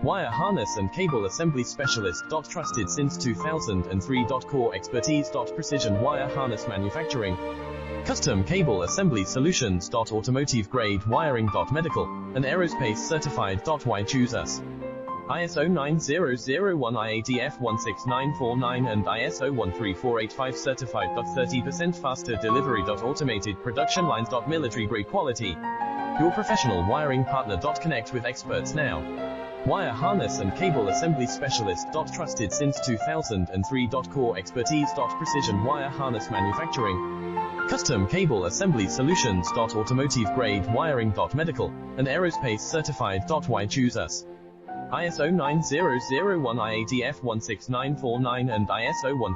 Wire harness and cable assembly specialist. Trusted since 2003. Core expertise. Precision wire harness manufacturing. Custom cable assembly solutions. Automotive grade wiring. Medical and aerospace certified. Why choose us? ISO 9001 IATF 16949 and ISO 13485 certified. 30% faster delivery. Automated production lines. Military grade quality. Your professional wiring partner. Connect with experts now. Wire harness and cable assembly specialist. Trusted since 2003. Core expertise. Precision wire harness manufacturing. Custom cable assembly solutions. Automotive grade wiring. Medical and aerospace certified. Why choose us? ISO 9001 IATF 16949 and ISO 1